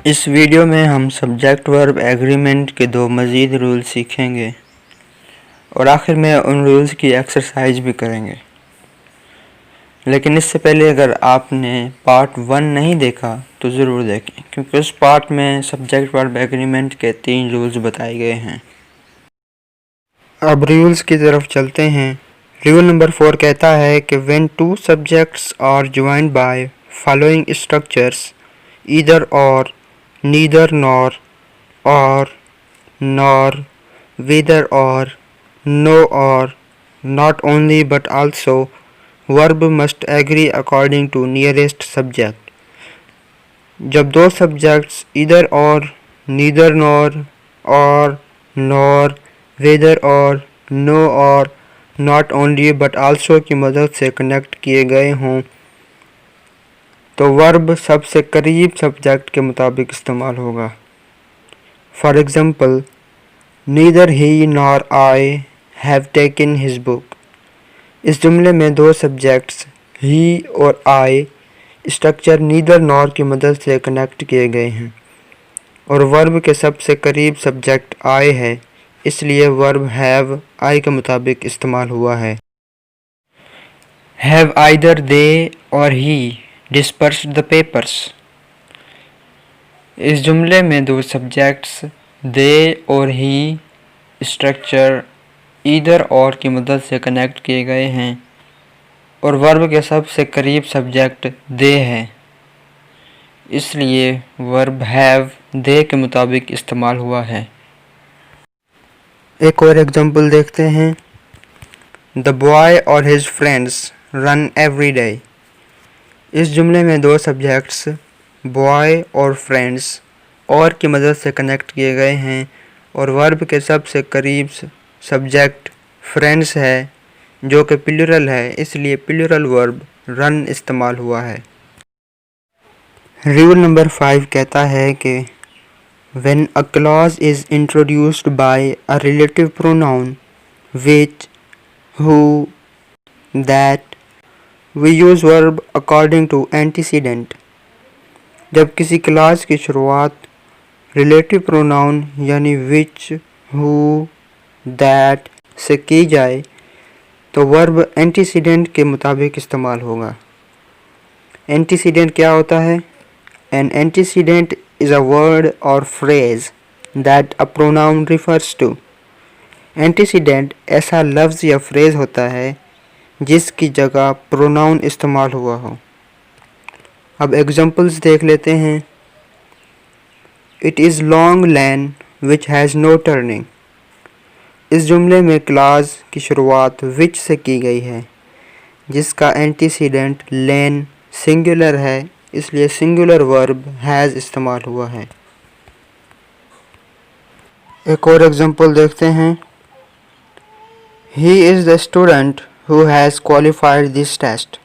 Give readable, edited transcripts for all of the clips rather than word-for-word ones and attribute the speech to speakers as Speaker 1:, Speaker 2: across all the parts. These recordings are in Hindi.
Speaker 1: इस वीडियो में हम सब्जेक्ट वर्ब एग्रीमेंट के दो मज़ीद रूल सीखेंगे और आखिर में उन रूल्स की एक्सरसाइज भी करेंगे। लेकिन इससे पहले अगर आपने पार्ट 1 नहीं देखा तो ज़रूर देखें, क्योंकि उस पार्ट में सब्जेक्ट वर्ब एग्रीमेंट के 3 रूल्स बताए गए हैं। अब रूल्स की तरफ चलते हैं। रूल नंबर 4 कहता है कि when two subjects are joined by following structures either or, neither nor, or, nor, whether or, no or, not only but also, verb must agree according to nearest subject। जब दो सब्जेक्ट्स इधर और, neither nor, or, nor, whether or, no or, not only but also की मदद से कनेक्ट किए गए हों तो वर्ब सबसे करीब सब्जेक्ट के मुताबिक इस्तेमाल होगा। For example, neither he nor I have taken his book. इस जुमले में दो सब्जेक्ट्स ही और आई स्ट्रक्चर नीदर नॉर की मदद से कनेक्ट किए गए हैं और वर्ब के सबसे करीब सब्जेक्ट आई है, इसलिए वर्ब हैव आई के मुताबिक इस्तेमाल हुआ है। हैव आइदर दे और ही डिस्पर्स्ड द पेपर्स। इस जुमले में दो सब्जेक्ट्स दे और ही स्ट्रक्चर ईदर और की मदद से कनेक्ट किए गए हैं और वर्ब के सबसे करीब सब्जेक्ट दे है, इसलिए वर्ब हैव दे के मुताबिक इस्तेमाल हुआ है। एक और एग्जांपल देखते हैं। द बॉय और his friends run every day. इस जुमले में दो सब्जेक्ट्स बॉय और फ्रेंड्स और की मदद से कनेक्ट किए गए हैं और वर्ब के सबसे करीब सब्जेक्ट फ्रेंड्स है जो कि प्लूरल है, इसलिए प्लूरल वर्ब रन इस्तेमाल हुआ है। रूल नंबर 5 कहता है कि when a clause is introduced by a relative pronoun which, who, that, We use verb according to antecedent। जब किसी क्लास की शुरुआत रिलेटिव प्रोनाउन यानी विच, हु, दैट से की जाए तो वर्ब एंटीसीडेंट के मुताबिक इस्तेमाल होगा। एंटीसीडेंट क्या होता है? An antecedent is a word or phrase that a pronoun refers to। Antecedent ऐसा लफ्ज़ या फ्रेज़ होता है जिसकी जगह प्रोनाउन इस्तेमाल हुआ हो। अब एग्जांपल्स देख लेते हैं। It is long lane which has no turning. इस जुमले में क्लॉज की शुरुआत विच से की गई है जिसका एंटीसीडेंट लैन सिंगुलर है, इसलिए सिंगुलर वर्ब हैज़ इस्तेमाल हुआ है। एक और एग्जांपल देखते हैं। He is the student Who has qualified this test।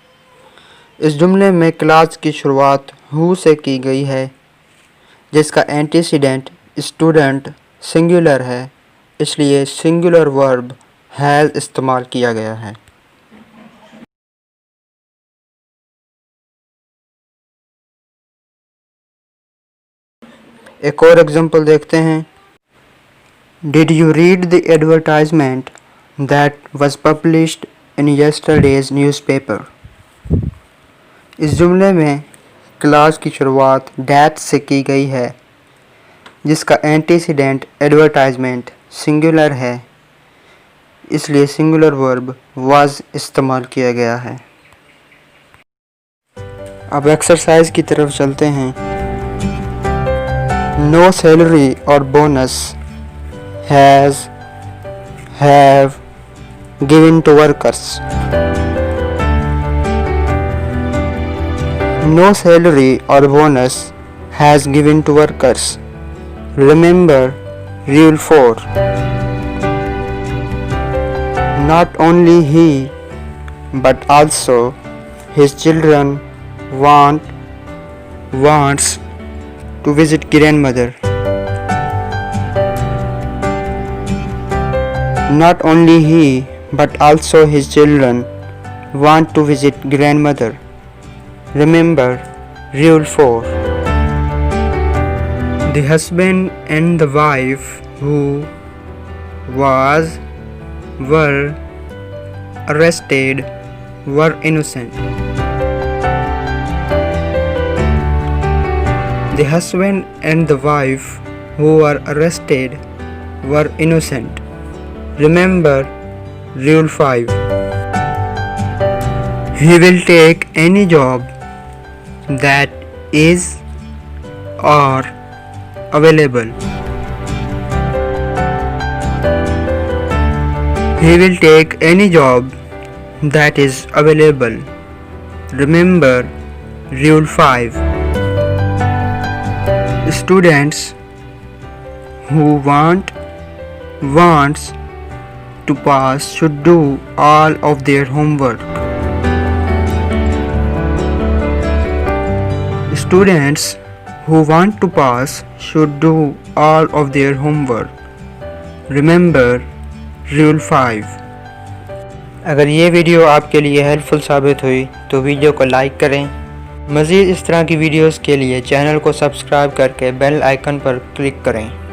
Speaker 1: इस जुमले में क्लास की शुरुआत who से की गई है जिसका एंटीसीडेंट स्टूडेंट सिंगुलर है, इसलिए सिंगुलर वर्ब हैज़ इस्तेमाल किया गया है। एक और एग्जांपल देखते हैं। Did you read the advertisement that was published in yesterday's newspaper। इस जुमले में क्लास की शुरुआत दैट से की गई है जिसका एंटीसीडेंट एडवर्टाइजमेंट सिंगुलर है, इसलिए सिंगुलर वर्ब वाज इस्तेमाल किया गया है। अब एक्सरसाइज की तरफ चलते हैं। नो सैलरी और bonus has, have given to workers। No salary or bonus has given to workers। Remember Rule 4। Not only he but also his children wants to visit grandmother। Not only he but also his children want to visit grandmother। Remember Rule 4। The husband and the wife who were arrested were innocent. The husband and the wife who were arrested were innocent. Remember Rule 5. He will take any job that is or available. He will take any job that is available. Remember Rule 5. Students who wants to pass should do all of their homework. Students who want to pass should do all of their homework. Remember Rule 5. अगर ये वीडियो आपके लिए हेल्पफुल साबित हुई तो वीडियो को लाइक करें। मज़ीद इस तरह की वीडियोस के लिए चैनल को सब्सक्राइब करके बेल आइकन पर क्लिक करें।